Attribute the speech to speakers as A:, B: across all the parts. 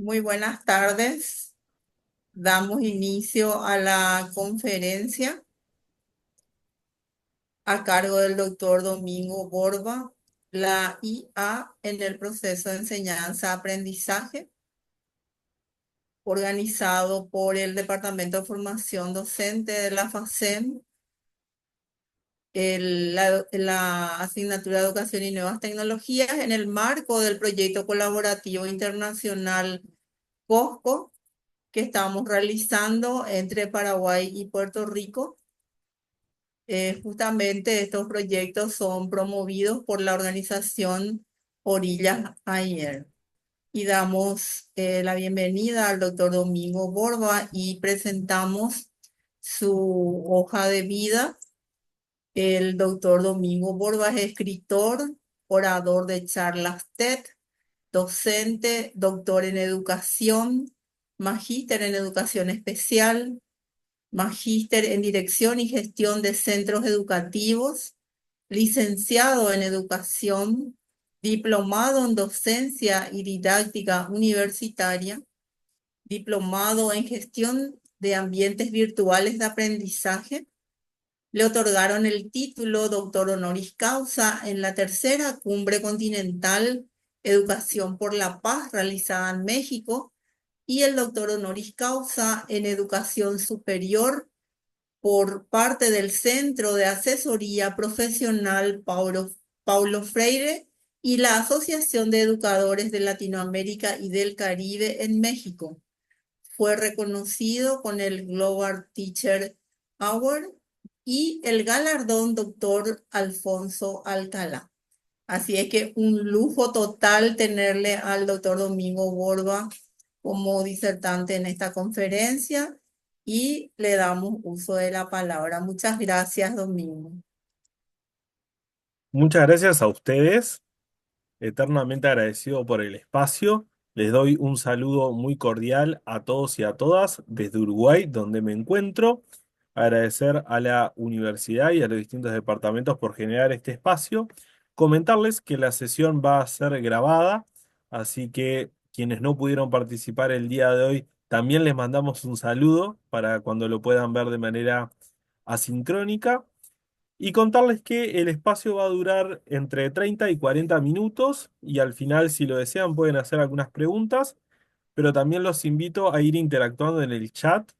A: Muy buenas tardes. Damos inicio a la conferencia a cargo del doctor Domingo Borba, la IA en el proceso de enseñanza-aprendizaje, organizado por el Departamento de Formación Docente de la FACEM, la asignatura de Educación y Nuevas Tecnologías, en el marco del proyecto colaborativo internacional COSCO que estamos realizando entre Paraguay y Puerto Rico. Justamente estos proyectos son promovidos por la organización Orillas Ayer. Y damos la bienvenida al doctor Domingo Borba y presentamos su hoja de vida. El doctor Domingo Borba es escritor, orador de charlas TED, docente, doctor en educación, magíster en educación especial, magíster en Dirección y Gestión de Centros Educativos, licenciado en Educación, diplomado en Docencia y Didáctica Universitaria, diplomado en Gestión de Ambientes Virtuales de Aprendizaje. Le otorgaron el título Doctor Honoris Causa en la tercera Cumbre Continental Educación por la Paz realizada en México y el Doctor Honoris Causa en Educación Superior por parte del Centro de Asesoría Profesional Paulo Freire y la Asociación de Educadores de Latinoamérica y del Caribe en México. Fue reconocido con el Global Teacher Award y el galardón Doctor Alfonso Alcalá. Así es que un lujo total tenerle al doctor Domingo Borba como disertante en esta conferencia y le damos uso de la palabra. Muchas gracias, Domingo.
B: Muchas gracias a ustedes, eternamente agradecido por el espacio. Les doy un saludo muy cordial a todos y a todas desde Uruguay, donde me encuentro. Agradecer a la universidad y a los distintos departamentos por generar este espacio. Comentarles que la sesión va a ser grabada, así que quienes no pudieron participar el día de hoy, también les mandamos un saludo para cuando lo puedan ver de manera asincrónica. Y contarles que el espacio va a durar entre 30 y 40 minutos y al final, si lo desean, pueden hacer algunas preguntas, pero también los invito a ir interactuando en el chat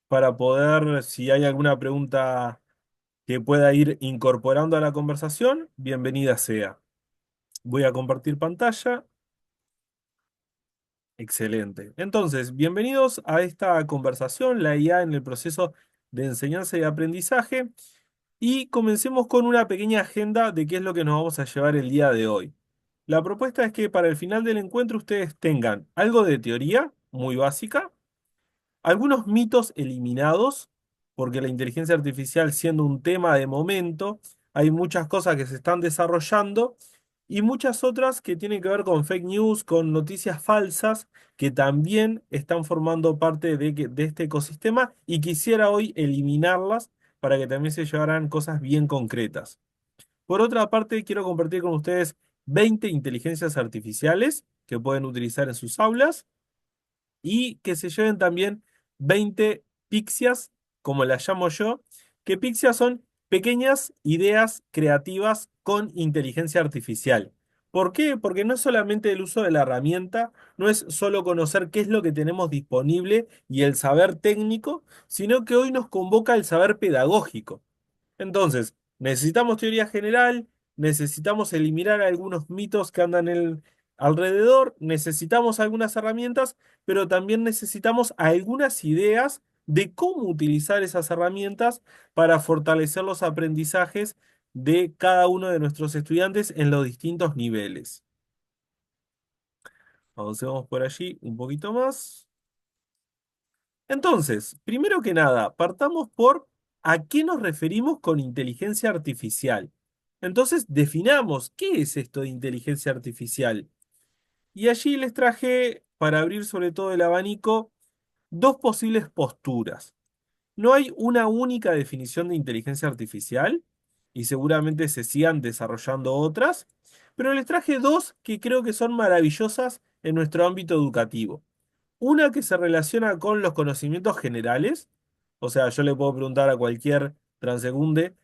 B: para poder, si hay alguna pregunta que pueda ir incorporando a la conversación, bienvenida sea. Voy a compartir pantalla. Excelente. Entonces, bienvenidos a esta conversación, la IA en el proceso de enseñanza y aprendizaje. Y comencemos con una pequeña agenda de qué es lo que nos vamos a llevar el día de hoy. La propuesta es que para el final del encuentro ustedes tengan algo de teoría, muy básica, algunos mitos eliminados, porque la inteligencia artificial siendo un tema de momento, hay muchas cosas que se están desarrollando y muchas otras que tienen que ver con fake news, con noticias falsas, que también están formando parte de este ecosistema y quisiera hoy eliminarlas para que también se llevaran cosas bien concretas. Por otra parte, quiero compartir con ustedes 20 inteligencias artificiales que pueden utilizar en sus aulas y que se lleven también 20 pixias, como las llamo yo, que pixias son pequeñas ideas creativas con inteligencia artificial. ¿Por qué? Porque no es solamente el uso de la herramienta, no es solo conocer qué es lo que tenemos disponible y el saber técnico, sino que hoy nos convoca el saber pedagógico. Entonces, necesitamos teoría general, necesitamos eliminar algunos mitos que andan alrededor, necesitamos algunas herramientas, pero también necesitamos algunas ideas de cómo utilizar esas herramientas para fortalecer los aprendizajes de cada uno de nuestros estudiantes en los distintos niveles. Avancemos por allí un poquito más. Entonces, primero que nada, partamos por a qué nos referimos con inteligencia artificial. Entonces, definamos qué es esto de inteligencia artificial. Y allí les traje, para abrir sobre todo el abanico, dos posibles posturas. No hay una única definición de inteligencia artificial y seguramente se sigan desarrollando otras, pero les traje dos que creo que son maravillosas en nuestro ámbito educativo. Una que se relaciona con los conocimientos generales, o sea, yo le puedo preguntar a cualquier transeúnte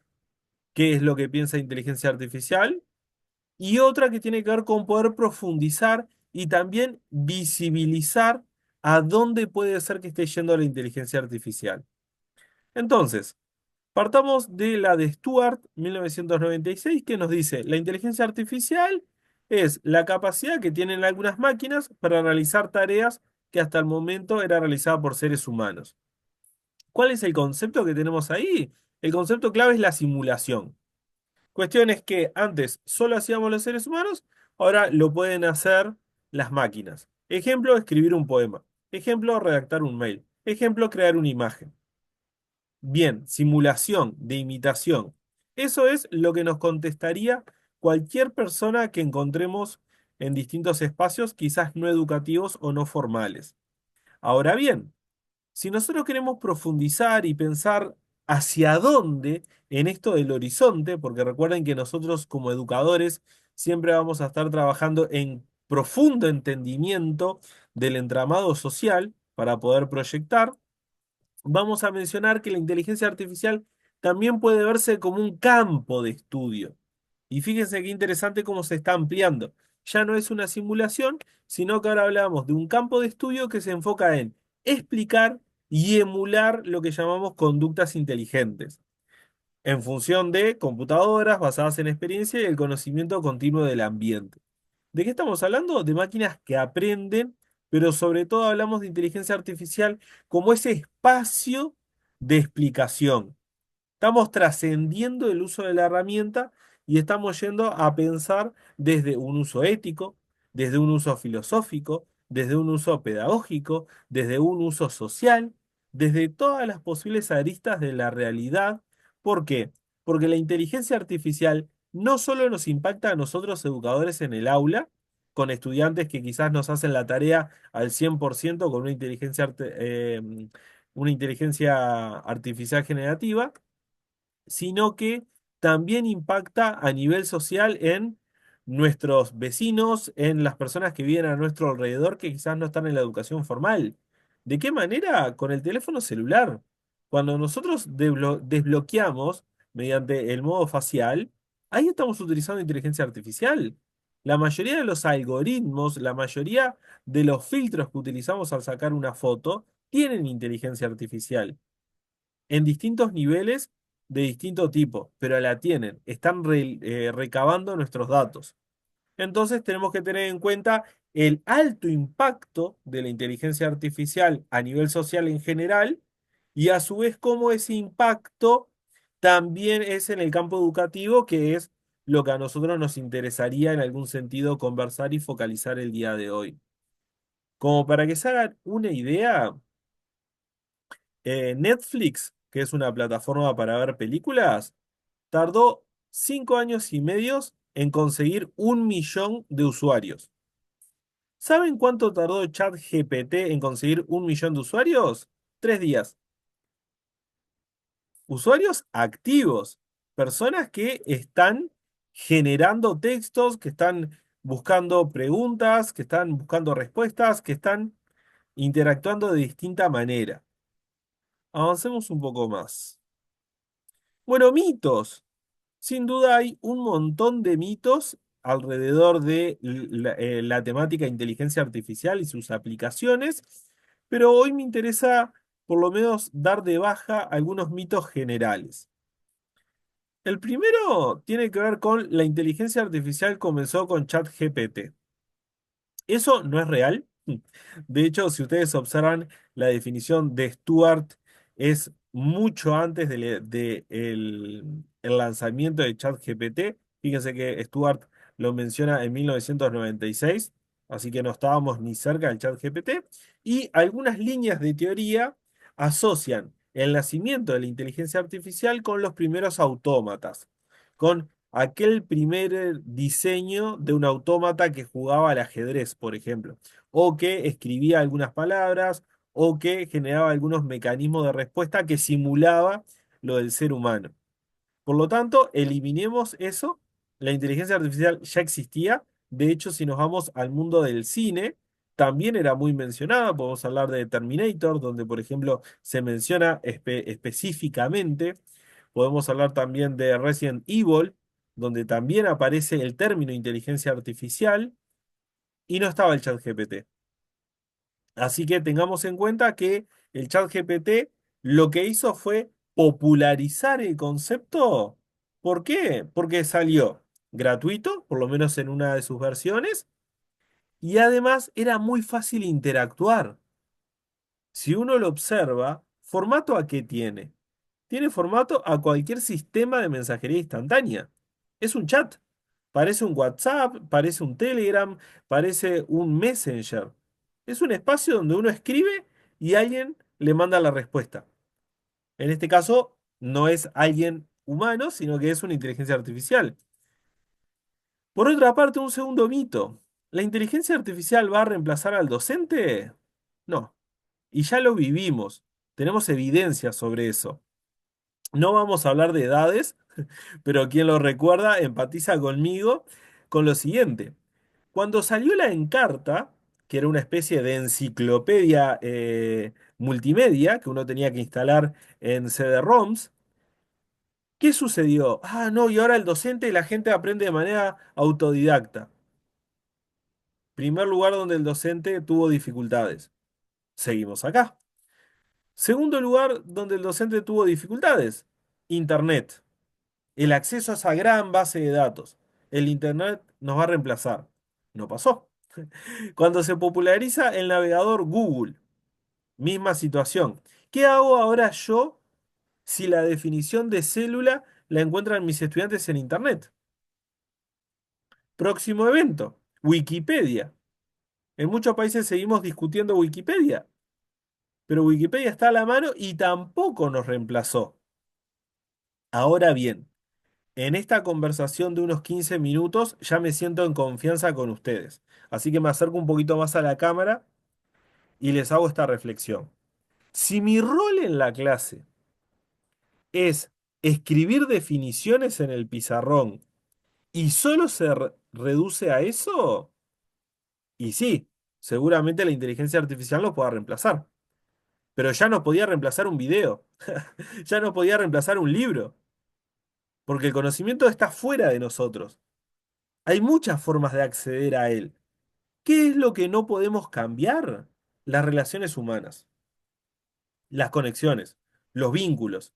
B: qué es lo que piensa de inteligencia artificial, y otra que tiene que ver con poder profundizar y también visibilizar a dónde puede ser que esté yendo la inteligencia artificial. Entonces, partamos de la de Stuart, 1996, que nos dice, la inteligencia artificial es la capacidad que tienen algunas máquinas para realizar tareas que hasta el momento era realizada por seres humanos. ¿Cuál es el concepto que tenemos ahí? El concepto clave es la simulación. Cuestiones que antes solo hacíamos los seres humanos, ahora lo pueden hacer las máquinas. Ejemplo, escribir un poema. Ejemplo, redactar un mail. Ejemplo, crear una imagen. Bien, simulación de imitación. Eso es lo que nos contestaría cualquier persona que encontremos en distintos espacios, quizás no educativos o no formales. Ahora bien, si nosotros queremos profundizar y pensar hacia dónde en esto del horizonte, porque recuerden que nosotros como educadores siempre vamos a estar trabajando en profundo entendimiento del entramado social para poder proyectar, vamos a mencionar que la inteligencia artificial también puede verse como un campo de estudio. Y fíjense qué interesante cómo se está ampliando. Ya no es una simulación, sino que ahora hablamos de un campo de estudio que se enfoca en explicar y emular lo que llamamos conductas inteligentes, en función de computadoras basadas en experiencia y el conocimiento continuo del ambiente. ¿De qué estamos hablando? De máquinas que aprenden, pero sobre todo hablamos de inteligencia artificial como ese espacio de explicación. Estamos trascendiendo el uso de la herramienta y estamos yendo a pensar desde un uso ético, desde un uso filosófico, desde un uso pedagógico, desde un uso social, desde todas las posibles aristas de la realidad. ¿Por qué? Porque la inteligencia artificial no solo nos impacta a nosotros educadores en el aula, con estudiantes que quizás nos hacen la tarea al 100% con una inteligencia artificial generativa, sino que también impacta a nivel social en nuestros vecinos, en las personas que viven a nuestro alrededor que quizás no están en la educación formal. ¿De qué manera? Con el teléfono celular. Cuando nosotros desbloqueamos mediante el modo facial, ahí estamos utilizando inteligencia artificial. La mayoría de los algoritmos, la mayoría de los filtros que utilizamos al sacar una foto, tienen inteligencia artificial en distintos niveles de distinto tipo, pero la tienen, están recabando nuestros datos. Entonces tenemos que tener en cuenta el alto impacto de la inteligencia artificial a nivel social en general y a su vez cómo ese impacto también es en el campo educativo, que es lo que a nosotros nos interesaría en algún sentido conversar y focalizar el día de hoy. Como para que se hagan una idea, Netflix, que es una plataforma para ver películas, tardó 5 años y medio en conseguir 1 millón de usuarios. ¿Saben cuánto tardó ChatGPT en conseguir 1 millón de usuarios? 3 días. Usuarios activos, personas que están generando textos, que están buscando preguntas, que están buscando respuestas, que están interactuando de distinta manera. Avancemos un poco más. Bueno, mitos. Sin duda hay un montón de mitos alrededor de la temática de inteligencia artificial y sus aplicaciones, pero hoy me interesa por lo menos dar de baja algunos mitos generales. El primero tiene que ver con la inteligencia artificial comenzó con ChatGPT. Eso no es real. De hecho, si ustedes observan la definición de Stuart, es mucho antes el lanzamiento de ChatGPT. Fíjense que Stuart lo menciona en 1996, así que no estábamos ni cerca del ChatGPT. Y algunas líneas de teoría asocian el nacimiento de la inteligencia artificial con los primeros autómatas, con aquel primer diseño de un autómata que jugaba al ajedrez, por ejemplo, o que escribía algunas palabras, o que generaba algunos mecanismos de respuesta que simulaba lo del ser humano. Por lo tanto, eliminemos eso. La inteligencia artificial ya existía. De hecho, si nos vamos al mundo del cine, también era muy mencionada. Podemos hablar de Terminator, donde por ejemplo se menciona específicamente. Podemos hablar también de Resident Evil, donde también aparece el término inteligencia artificial y no estaba el chat GPT. Así que tengamos en cuenta que el chat GPT lo que hizo fue popularizar el concepto. ¿Por qué? Porque salió gratuito, por lo menos en una de sus versiones, y además era muy fácil interactuar. Si uno lo observa, ¿formato a qué tiene? Tiene formato a cualquier sistema de mensajería instantánea. Es un chat. Parece un WhatsApp, parece un Telegram, parece un Messenger. Es un espacio donde uno escribe y alguien le manda la respuesta. En este caso, no es alguien humano, sino que es una inteligencia artificial. Por otra parte, un segundo mito. ¿La inteligencia artificial va a reemplazar al docente? No. Y ya lo vivimos. Tenemos evidencia sobre eso. No vamos a hablar de edades, pero quien lo recuerda empatiza conmigo con lo siguiente. Cuando salió la Encarta, que era una especie de enciclopedia multimedia que uno tenía que instalar en CD-ROMs, ¿qué sucedió? Ah, no, y ahora el docente y la gente aprende de manera autodidacta. Primer lugar donde el docente tuvo dificultades. Seguimos acá. Segundo lugar donde el docente tuvo dificultades. Internet. El acceso a esa gran base de datos. El Internet nos va a reemplazar. No pasó. Cuando se populariza el navegador Google, misma situación. ¿Qué hago ahora yo si la definición de célula la encuentran mis estudiantes en Internet? Próximo evento, Wikipedia. En muchos países seguimos discutiendo Wikipedia, pero Wikipedia está a la mano y tampoco nos reemplazó. Ahora bien, en esta conversación de unos 15 minutos ya me siento en confianza con ustedes. Así que me acerco un poquito más a la cámara y les hago esta reflexión. Si mi rol en la clase es escribir definiciones en el pizarrón y solo se reduce a eso, y sí, seguramente la inteligencia artificial lo pueda reemplazar. Pero ya no podía reemplazar un video, ya no podía reemplazar un libro, porque el conocimiento está fuera de nosotros. Hay muchas formas de acceder a él. ¿Qué es lo que no podemos cambiar? Las relaciones humanas, las conexiones, los vínculos,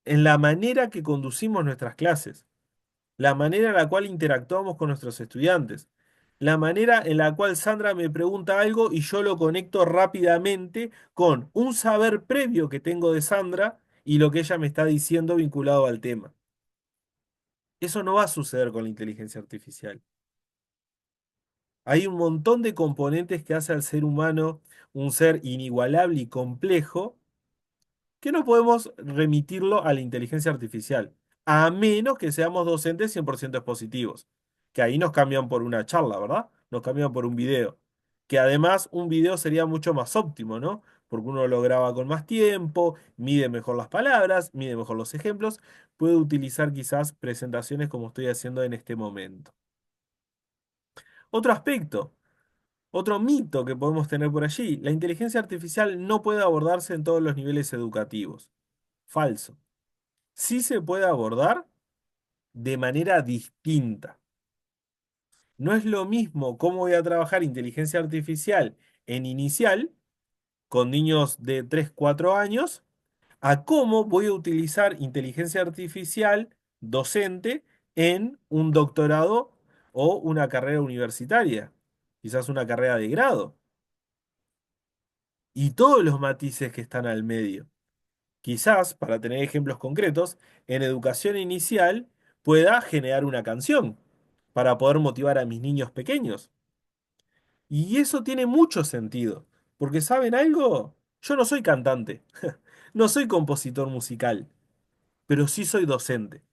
B: en la manera que conducimos nuestras clases, la manera en la cual interactuamos con nuestros estudiantes, la manera en la cual Sandra me pregunta algo y yo lo conecto rápidamente con un saber previo que tengo de Sandra y lo que ella me está diciendo vinculado al tema. Eso no va a suceder con la inteligencia artificial. Hay un montón de componentes que hace al ser humano un ser inigualable y complejo que no podemos remitirlo a la inteligencia artificial, a menos que seamos docentes 100% expositivos, que ahí nos cambian por una charla, ¿verdad? Nos cambian por un video, que además un video sería mucho más óptimo, ¿no? Porque uno lo graba con más tiempo, mide mejor las palabras, mide mejor los ejemplos, puede utilizar quizás presentaciones como estoy haciendo en este momento. Otro aspecto. Otro mito que podemos tener por allí, la inteligencia artificial no puede abordarse en todos los niveles educativos. Falso. Sí se puede abordar de manera distinta. No es lo mismo cómo voy a trabajar inteligencia artificial en inicial con niños de 3 4 años a cómo voy a utilizar inteligencia artificial docente en un doctorado o una carrera universitaria, quizás una carrera de grado, y todos los matices que están al medio. Quizás, para tener ejemplos concretos, en educación inicial pueda generar una canción para poder motivar a mis niños pequeños. Y eso tiene mucho sentido, porque ¿saben algo? Yo no soy cantante, no soy compositor musical, pero sí soy docente.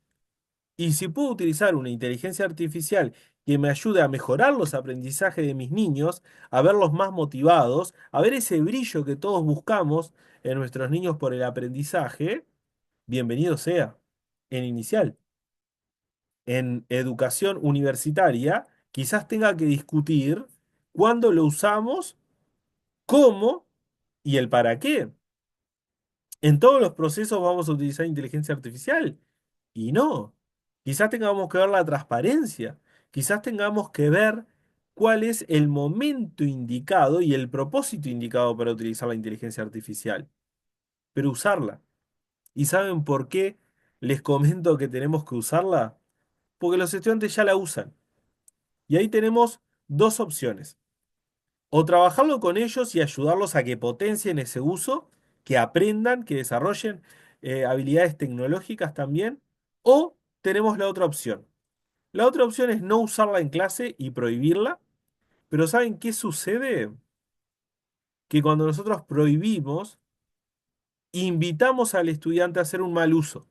B: Y si puedo utilizar una inteligencia artificial que me ayude a mejorar los aprendizajes de mis niños, a verlos más motivados, a ver ese brillo que todos buscamos en nuestros niños por el aprendizaje, bienvenido sea. En inicial. En educación universitaria, quizás tenga que discutir cuándo lo usamos cómo y el para qué. En todos los procesos vamos a utilizar inteligencia artificial. Y no. Quizás tengamos que ver la transparencia. Quizás tengamos que ver cuál es el momento indicado y el propósito indicado para utilizar la inteligencia artificial. Pero usarla. ¿Y saben por qué les comento que tenemos que usarla? Porque los estudiantes ya la usan. Y ahí tenemos dos opciones. O trabajarlo con ellos y ayudarlos a que potencien ese uso, que aprendan, que desarrollen habilidades tecnológicas también. O tenemos la otra opción. La otra opción es no usarla en clase y prohibirla. Pero ¿saben qué sucede? Que cuando nosotros prohibimos, invitamos al estudiante a hacer un mal uso.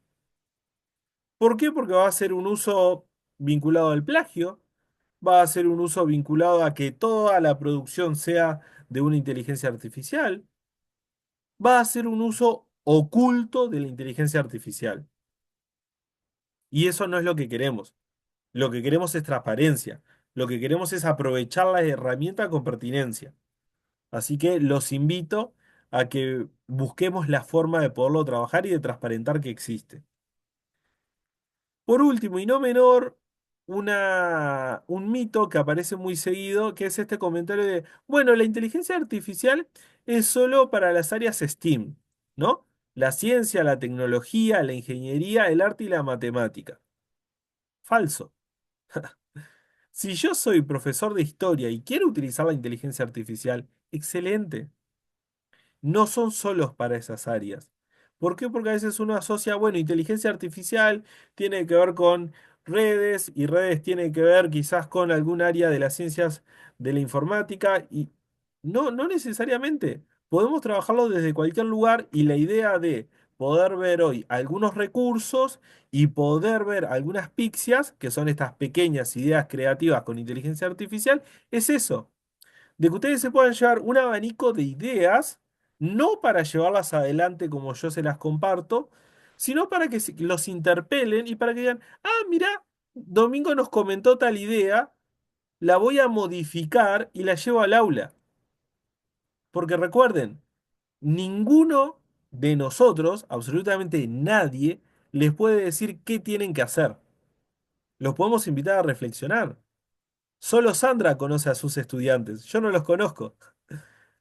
B: ¿Por qué? Porque va a ser un uso vinculado al plagio, va a ser un uso vinculado a que toda la producción sea de una inteligencia artificial, va a ser un uso oculto de la inteligencia artificial. Y eso no es lo que queremos. Lo que queremos es transparencia. Lo que queremos es aprovechar la herramienta con pertinencia. Así que los invito a que busquemos la forma de poderlo trabajar y de transparentar que existe. Por último, y no menor, un mito que aparece muy seguido, que es este comentario de, bueno, la inteligencia artificial es solo para las áreas STEAM, ¿no? La ciencia, la tecnología, la ingeniería, el arte y la matemática. Falso. Si yo soy profesor de historia y quiero utilizar la inteligencia artificial, excelente. No son solos para esas áreas. ¿Por qué? Porque a veces uno asocia, bueno, inteligencia artificial tiene que ver con redes y redes tiene que ver quizás con algún área de las ciencias de la informática y no, no necesariamente. Podemos trabajarlo desde cualquier lugar y la idea de poder ver hoy algunos recursos y poder ver algunas piccias, que son estas pequeñas ideas creativas con inteligencia artificial, es eso de que ustedes se puedan llevar un abanico de ideas, no para llevarlas adelante como yo se las comparto, sino para que los interpelen y para que digan, ah, mira, Domingo nos comentó tal idea, la voy a modificar y la llevo al aula. Porque recuerden, ninguno de nosotros, absolutamente nadie, les puede decir qué tienen que hacer. Los podemos invitar a reflexionar. Solo Sandra conoce a sus estudiantes, yo no los conozco.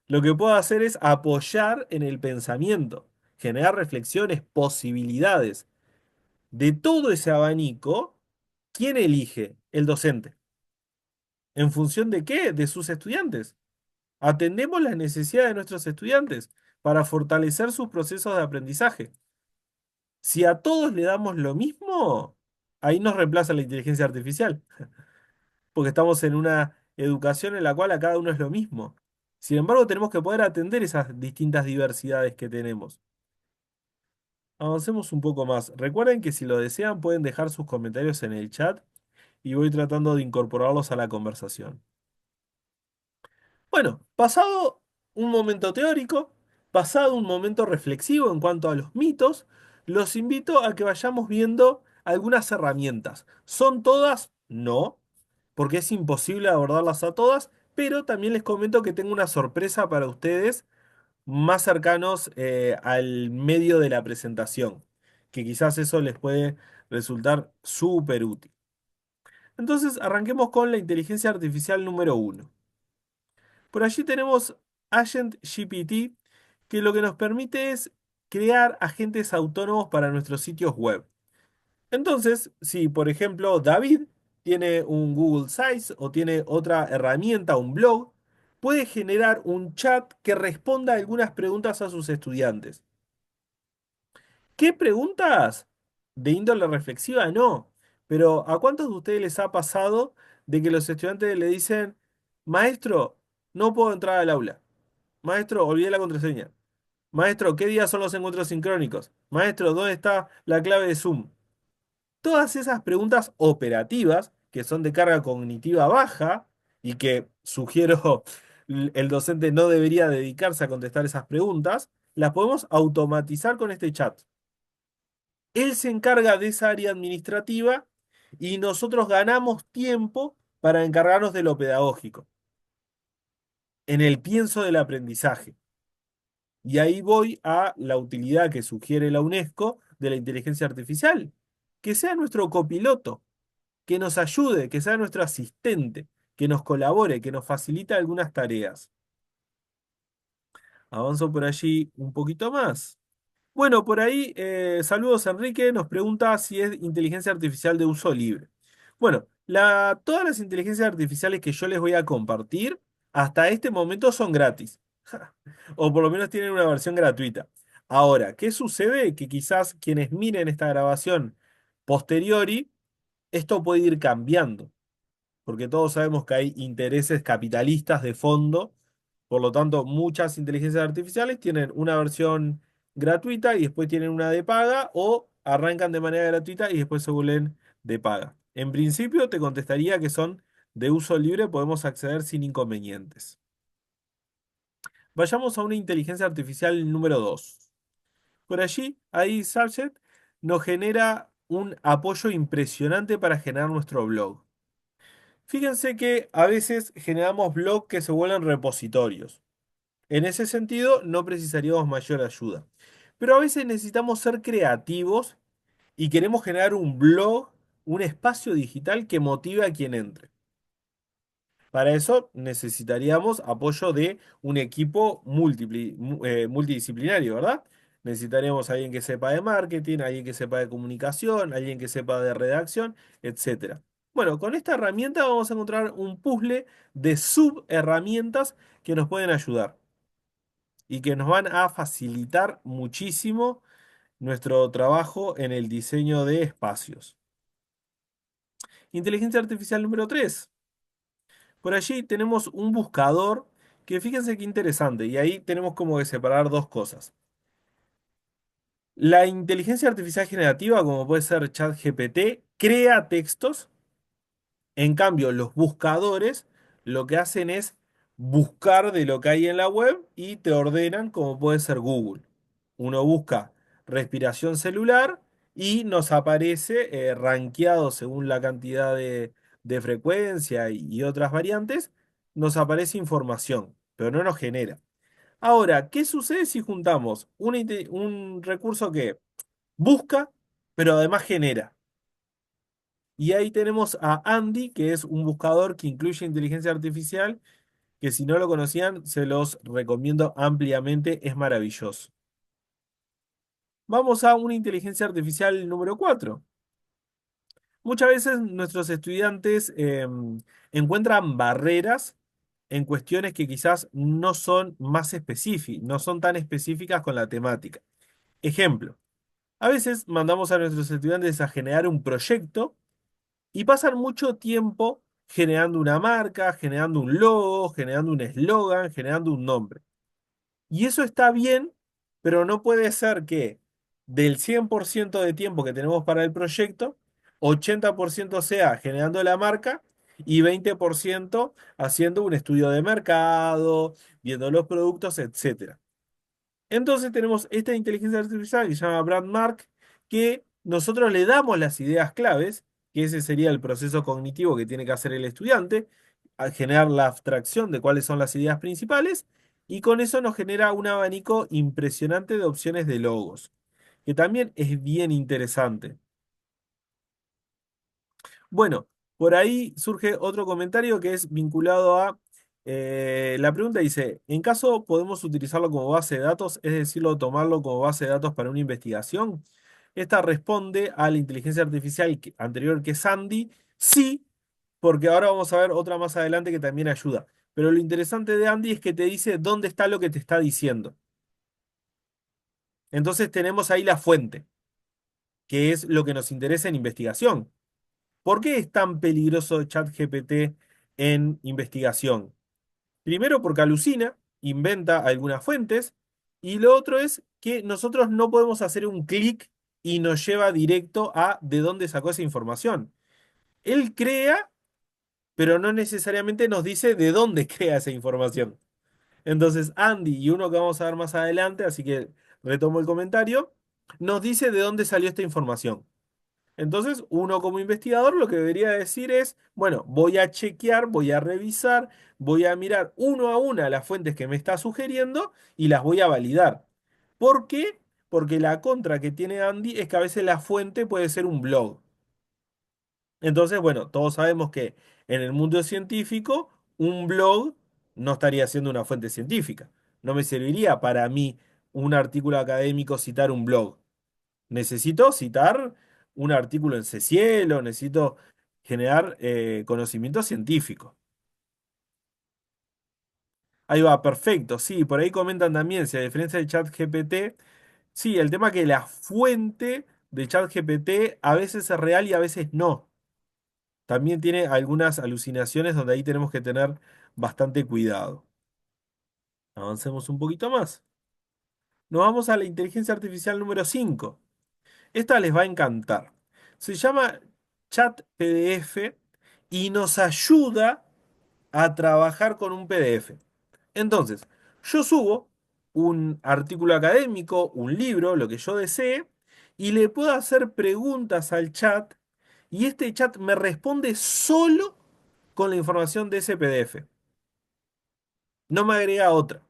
B: Lo que puedo hacer es apoyar en el pensamiento, generar reflexiones, posibilidades. De todo ese abanico, ¿quién elige? El docente. ¿En función de qué? De sus estudiantes. Atendemos las necesidades de nuestros estudiantes para fortalecer sus procesos de aprendizaje. Si a todos le damos lo mismo, ahí nos reemplaza la inteligencia artificial, porque estamos en una educación en la cual a cada uno es lo mismo. Sin embargo, tenemos que poder atender esas distintas diversidades que tenemos. Avancemos un poco más. Recuerden que si lo desean pueden dejar sus comentarios en el chat y voy tratando de incorporarlos a la conversación. Bueno, pasado un momento teórico, pasado un momento reflexivo en cuanto a los mitos, los invito a que vayamos viendo algunas herramientas. ¿Son todas? No, porque es imposible abordarlas a todas, pero también les comento que tengo una sorpresa para ustedes más cercanos al medio de la presentación, que quizás eso les puede resultar súper útil. Entonces, arranquemos con la inteligencia artificial número uno. Por allí tenemos Agent GPT, que lo que nos permite es crear agentes autónomos para nuestros sitios web. Entonces, si por ejemplo David tiene un Google Sites o tiene otra herramienta, un blog, puede generar un chat que responda a algunas preguntas a sus estudiantes. ¿Qué preguntas? De índole reflexiva, no. Pero ¿a cuántos de ustedes les ha pasado de que los estudiantes le dicen, maestro, no puedo entrar al aula? Maestro, olvidé la contraseña. Maestro, ¿qué días son los encuentros sincrónicos? Maestro, ¿dónde está la clave de Zoom? Todas esas preguntas operativas, que son de carga cognitiva baja y que sugiero el docente no debería dedicarse a contestar esas preguntas, las podemos automatizar con este chat. Él se encarga de esa área administrativa y nosotros ganamos tiempo para encargarnos de lo pedagógico. en el pienso del aprendizaje. Y ahí voy a la utilidad que sugiere la UNESCO de la inteligencia artificial, que sea nuestro copiloto, que nos ayude, que sea nuestro asistente, que nos colabore, que nos facilite algunas tareas. Avanzo por allí un poquito más. Bueno, por ahí, saludos Enrique, nos pregunta si es inteligencia artificial de uso libre. Bueno, todas las inteligencias artificiales que yo les voy a compartir hasta este momento son gratis. O por lo menos tienen una versión gratuita. Ahora, ¿qué sucede? Que quizás quienes miren esta grabación posteriori, esto puede ir cambiando porque todos sabemos que hay intereses capitalistas de fondo, por lo tanto muchas inteligencias artificiales tienen una versión gratuita y después tienen una de paga o arrancan de manera gratuita y después se vuelven de paga. En principio te contestaría que son de uso libre, podemos acceder sin inconvenientes. Vayamos a una inteligencia artificial número 2. Por allí, ahí Subset nos genera un apoyo impresionante para generar nuestro blog. Fíjense que a veces generamos blogs que se vuelven repositorios. En ese sentido, no precisaríamos mayor ayuda. Pero a veces necesitamos ser creativos y queremos generar un blog, un espacio digital que motive a quien entre. Para eso necesitaríamos apoyo de un equipo multidisciplinario, ¿verdad? Necesitaríamos a alguien que sepa de marketing, alguien que sepa de comunicación, alguien que sepa de redacción, etcétera. Bueno, con esta herramienta vamos a encontrar un puzzle de subherramientas que nos pueden ayudar y que nos van a facilitar muchísimo nuestro trabajo en el diseño de espacios. Inteligencia artificial número 3. Por allí tenemos un buscador que fíjense qué interesante, y ahí tenemos como que separar dos cosas. La inteligencia artificial generativa, como puede ser ChatGPT, crea textos. En cambio, los buscadores lo que hacen es buscar de lo que hay en la web y te ordenan como puede ser Google. Uno busca respiración celular y nos aparece rankeado según la cantidad de frecuencia y otras variantes, nos aparece información, pero no nos genera. Ahora, ¿qué sucede si juntamos un recurso que busca, pero además genera? Y ahí tenemos a Andy, que es un buscador que incluye inteligencia artificial, que si no lo conocían, se los recomiendo ampliamente, es maravilloso. Vamos a una inteligencia artificial número 4. Muchas veces nuestros estudiantes encuentran barreras en cuestiones que quizás no son más específicas, no son tan específicas con la temática. Ejemplo, a veces mandamos a nuestros estudiantes a generar un proyecto y pasan mucho tiempo generando una marca, generando un logo, generando un eslogan, generando un nombre. Y eso está bien, pero no puede ser que del 100% de tiempo que tenemos para el proyecto, 80% sea generando la marca y 20% haciendo un estudio de mercado, viendo los productos, etcétera. Entonces tenemos esta inteligencia artificial que se llama Brandmark, que nosotros le damos las ideas claves, que ese sería el proceso cognitivo que tiene que hacer el estudiante, al generar la abstracción de cuáles son las ideas principales, y con eso nos genera un abanico impresionante de opciones de logos, que también es bien interesante. Bueno, por ahí surge otro comentario que es vinculado a la pregunta dice, ¿en caso podemos utilizarlo como base de datos, es decirlo, tomarlo como base de datos para una investigación? Esta responde a la inteligencia artificial anterior que es Sandy, sí, porque ahora vamos a ver otra más adelante que también ayuda. Pero lo interesante de Andy es que te dice dónde está lo que te está diciendo. Entonces tenemos ahí la fuente, que es lo que nos interesa en investigación. ¿Por qué es tan peligroso ChatGPT en investigación? Primero porque alucina, inventa algunas fuentes, y lo otro es que nosotros no podemos hacer un clic y nos lleva directo a de dónde sacó esa información. Él crea, pero no necesariamente nos dice de dónde crea esa información. Entonces, Andy y uno que vamos a ver más adelante, así que retomo el comentario, nos dice de dónde salió esta información. Entonces, uno como investigador lo que debería decir es, bueno, voy a chequear, voy a revisar, voy a mirar uno a una las fuentes que me está sugiriendo y las voy a validar. ¿Por qué? Porque la contra que tiene Andy es que a veces la fuente puede ser un blog. Entonces, bueno, todos sabemos que en el mundo científico un blog no estaría siendo una fuente científica. No me serviría para mí un artículo académico citar un blog. Necesito citar un artículo en Cielo, necesito generar conocimiento científico. Ahí va, perfecto. Sí, por ahí comentan también, si a diferencia de ChatGPT, sí, el tema que la fuente de ChatGPT a veces es real y a veces no. También tiene algunas alucinaciones donde ahí tenemos que tener bastante cuidado. Avancemos un poquito más. Nos vamos a la inteligencia artificial número 5. Esta les va a encantar. Se llama Chat PDF y nos ayuda a trabajar con un PDF. Entonces, yo subo un artículo académico, un libro, lo que yo desee, y le puedo hacer preguntas al chat y este chat me responde solo con la información de ese PDF. No me agrega otra,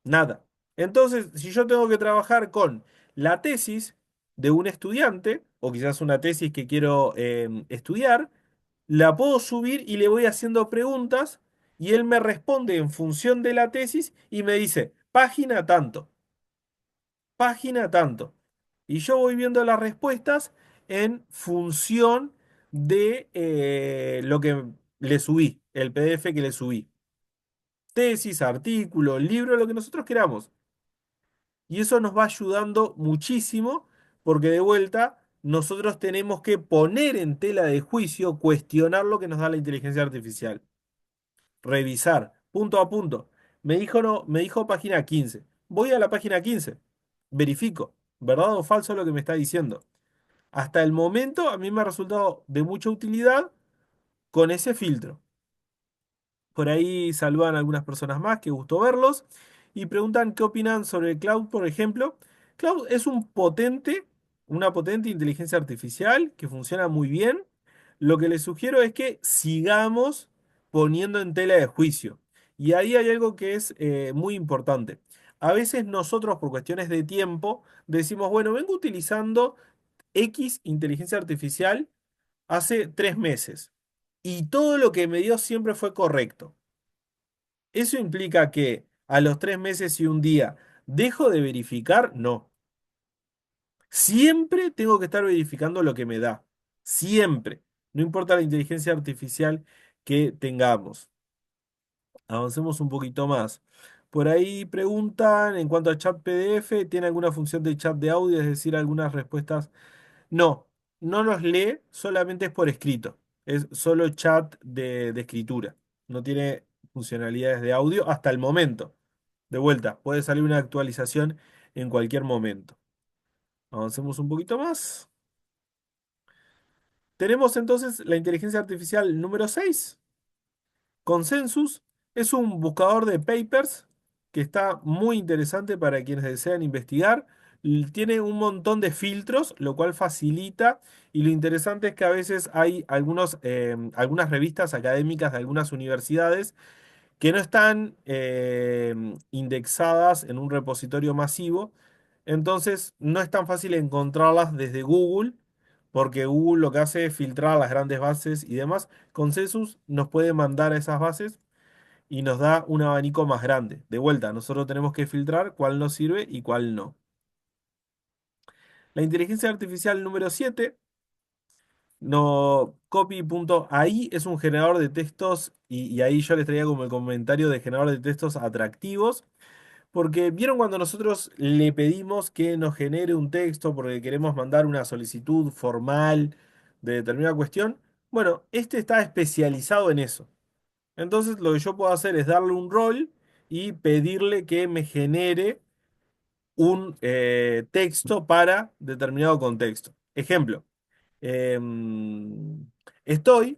B: nada. Entonces, si yo tengo que trabajar con la tesis de un estudiante, o quizás una tesis que quiero estudiar, la puedo subir y le voy haciendo preguntas y él me responde en función de la tesis y me dice, página tanto, página tanto. Y yo voy viendo las respuestas en función de lo que le subí, el PDF que le subí. Tesis, artículo, libro, lo que nosotros queramos. Y eso nos va ayudando muchísimo porque de vuelta nosotros tenemos que poner en tela de juicio, cuestionar lo que nos da la inteligencia artificial. Revisar, punto a punto. Me dijo no, me dijo página 15. Voy a la página 15. Verifico, ¿verdad o falso lo que me está diciendo? Hasta el momento a mí me ha resultado de mucha utilidad con ese filtro. Por ahí saludan a algunas personas más, que gustó verlos, y preguntan qué opinan sobre Cloud, por ejemplo. Cloud es una potente inteligencia artificial que funciona muy bien. Lo que les sugiero es que sigamos poniendo en tela de juicio. Y ahí hay algo que es muy importante. A veces nosotros, por cuestiones de tiempo, decimos, bueno, vengo utilizando X inteligencia artificial hace 3 meses y todo lo que me dio siempre fue correcto. ¿Eso implica que a los 3 meses y un día dejo de verificar? No. Siempre tengo que estar verificando lo que me da. Siempre. No importa la inteligencia artificial que tengamos. Avancemos un poquito más. Por ahí preguntan en cuanto a chat PDF, ¿tiene alguna función de chat de audio? Es decir, algunas respuestas. No, no los lee, solamente es por escrito. Es solo chat de escritura. No tiene funcionalidades de audio hasta el momento. De vuelta, puede salir una actualización en cualquier momento. Avancemos un poquito más. Tenemos entonces la inteligencia artificial número 6. Consensus es un buscador de papers que está muy interesante para quienes desean investigar. Tiene un montón de filtros, lo cual facilita. Y lo interesante es que a veces hay algunas revistas académicas de algunas universidades que no están indexadas en un repositorio masivo. Entonces no es tan fácil encontrarlas desde Google, porque Google lo que hace es filtrar las grandes bases y demás. Consensus nos puede mandar a esas bases y nos da un abanico más grande. De vuelta, nosotros tenemos que filtrar cuál nos sirve y cuál no. La inteligencia artificial número 7, no, copy.ai, es un generador de textos y ahí yo les traía como el comentario de generador de textos atractivos. Porque vieron cuando nosotros le pedimos que nos genere un texto porque queremos mandar una solicitud formal de determinada cuestión. Bueno, este está especializado en eso. Entonces lo que yo puedo hacer es darle un rol y pedirle que me genere un texto para determinado contexto. Ejemplo. Em, estoy,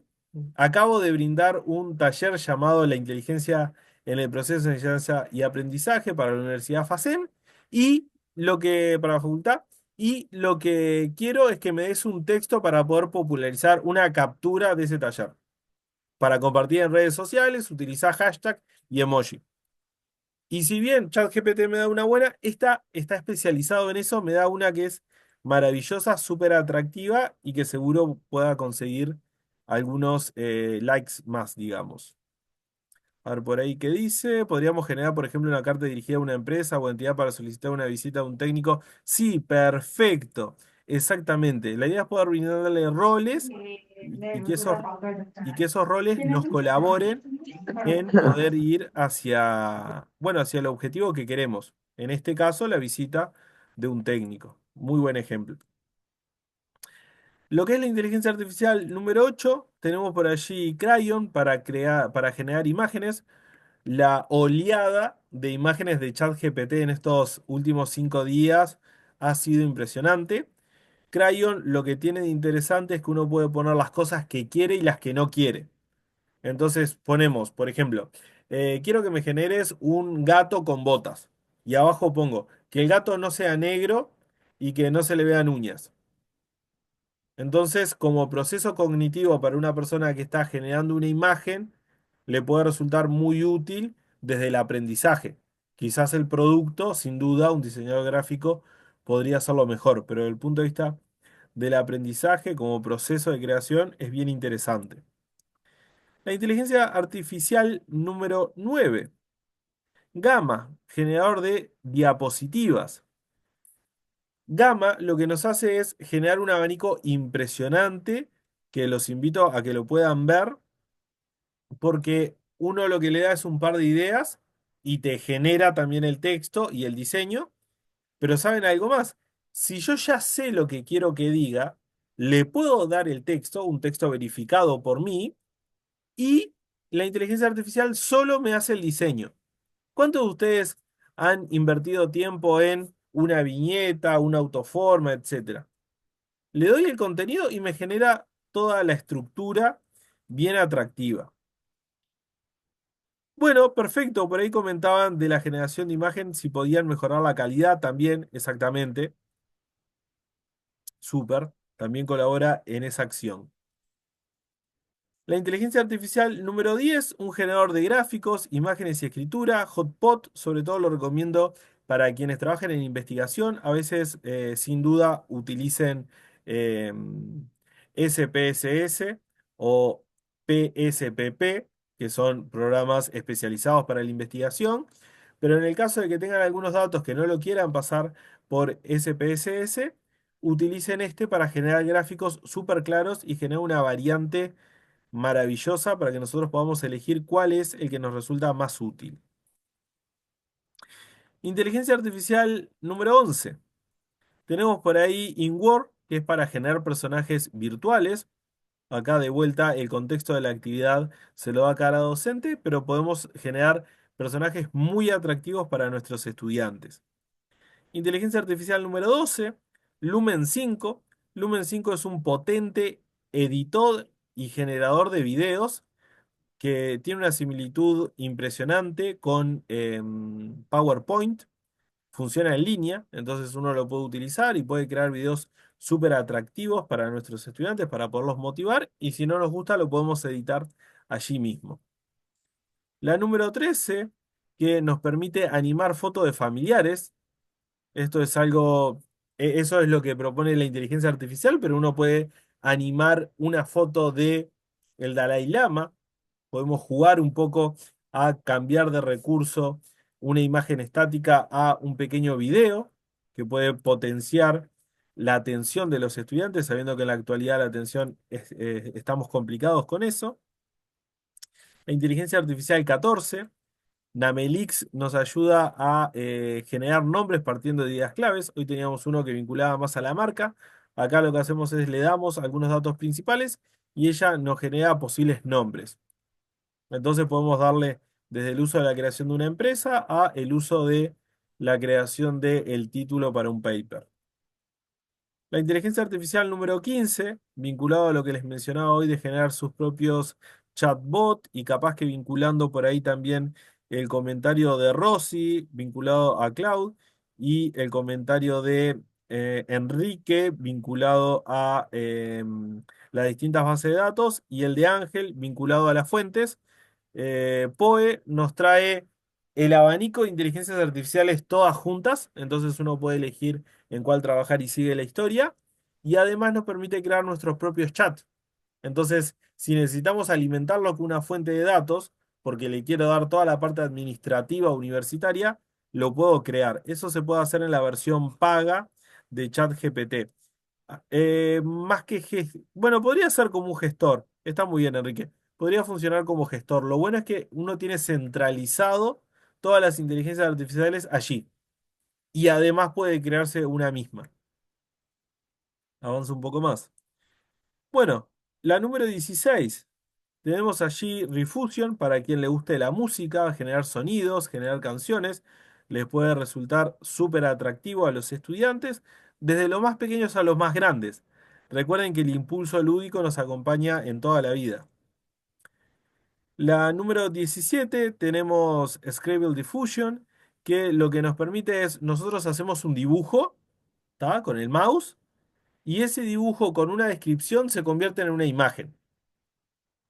B: acabo de brindar un taller llamado La inteligencia en el proceso de enseñanza y aprendizaje para la Universidad FACEM y para la facultad. Y lo que quiero es que me des un texto para poder popularizar una captura de ese taller. Para compartir en redes sociales, utilizar hashtag y emoji. Y si bien ChatGPT me da una buena, esta está especializado en eso, me da una que es maravillosa, súper atractiva y que seguro pueda conseguir algunos likes más, digamos. A ver, por ahí qué dice. Podríamos generar, por ejemplo, una carta dirigida a una empresa o entidad para solicitar una visita a un técnico. Sí, perfecto. Exactamente. La idea es poder brindarle roles y y que esos roles nos colaboren en poder ir hacia, bueno, hacia el objetivo que queremos. En este caso, la visita de un técnico. Muy buen ejemplo. Lo que es la inteligencia artificial número 8 tenemos por allí Crayon para crear, para generar imágenes. La oleada de imágenes de ChatGPT en estos últimos 5 días ha sido impresionante. Crayon lo que tiene de interesante es que uno puede poner las cosas que quiere y las que no quiere. Entonces ponemos, por ejemplo, quiero que me generes un gato con botas. Y abajo pongo que el gato no sea negro y que no se le vean uñas. Entonces, como proceso cognitivo para una persona que está generando una imagen, le puede resultar muy útil desde el aprendizaje. Quizás el producto, sin duda, un diseñador gráfico podría hacerlo mejor, pero desde el punto de vista del aprendizaje como proceso de creación es bien interesante. La inteligencia artificial número 9, Gamma, generador de diapositivas. Gamma lo que nos hace es generar un abanico impresionante que los invito a que lo puedan ver porque uno lo que le da es un par de ideas y te genera también el texto y el diseño, pero ¿saben algo más? Si yo ya sé lo que quiero que diga, le puedo dar el texto, un texto verificado por mí, y la inteligencia artificial solo me hace el diseño. ¿Cuántos de ustedes han invertido tiempo en una viñeta, una autoforma, etcétera? Le doy el contenido y me genera toda la estructura bien atractiva. Bueno, perfecto. Por ahí comentaban de la generación de imagen, si podían mejorar la calidad también, exactamente. Súper. También colabora en esa acción. La inteligencia artificial número 10, un generador de gráficos, imágenes y escritura, Hotpot, sobre todo lo recomiendo para quienes trabajan en investigación, a veces sin duda utilicen eh, SPSS o PSPP, que son programas especializados para la investigación, pero en el caso de que tengan algunos datos que no lo quieran pasar por SPSS, utilicen este para generar gráficos súper claros y generar una variante maravillosa para que nosotros podamos elegir cuál es el que nos resulta más útil. Inteligencia artificial número 11. Tenemos por ahí InWord, que es para generar personajes virtuales. Acá de vuelta el contexto de la actividad se lo da a cada docente, pero podemos generar personajes muy atractivos para nuestros estudiantes. Inteligencia artificial número 12, Lumen 5. Lumen 5 es un potente editor y generador de videos que tiene una similitud impresionante con PowerPoint, funciona en línea, entonces uno lo puede utilizar y puede crear videos súper atractivos para nuestros estudiantes para poderlos motivar y si no nos gusta lo podemos editar allí mismo. La número 13, que nos permite animar fotos de familiares. Esto es algo, eso es lo que propone la inteligencia artificial, pero uno puede animar una foto de el Dalai Lama. Podemos jugar un poco a cambiar de recurso una imagen estática a un pequeño video que puede potenciar la atención de los estudiantes, sabiendo que en la actualidad la atención estamos complicados con eso. La inteligencia artificial 14, Namelix nos ayuda a generar nombres partiendo de ideas claves. Hoy teníamos uno que vinculaba más a la marca. Acá lo que hacemos es le damos algunos datos principales y ella nos genera posibles nombres. Entonces podemos darle desde el uso de la creación de una empresa a el uso de la creación del título para un paper. La inteligencia artificial número 15, vinculado a lo que les mencionaba hoy de generar sus propios chatbot y capaz que vinculando por ahí también el comentario de Rossi vinculado a Cloud y el comentario de Enrique vinculado a las distintas bases de datos y el de Ángel vinculado a las fuentes. POE nos trae el abanico de inteligencias artificiales todas juntas, entonces uno puede elegir en cuál trabajar y sigue la historia. Y además nos permite crear nuestros propios chats. Entonces, si necesitamos alimentarlo con una fuente de datos, porque le quiero dar toda la parte administrativa universitaria, lo puedo crear. Eso se puede hacer en la versión paga de ChatGPT. Más que bueno, podría ser como un gestor. Está muy bien, Enrique. Podría funcionar como gestor. Lo bueno es que uno tiene centralizado todas las inteligencias artificiales allí. Y además puede crearse una misma. Avanza un poco más. Bueno, la número 16. Tenemos allí Refusion para quien le guste la música, generar sonidos, generar canciones. Les puede resultar súper atractivo a los estudiantes, desde los más pequeños a los más grandes. Recuerden que el impulso lúdico nos acompaña en toda la vida. La número 17 tenemos Scribble Diffusion, que lo que nos permite es, nosotros hacemos un dibujo, ¿tá? Con el mouse, y ese dibujo con una descripción se convierte en una imagen.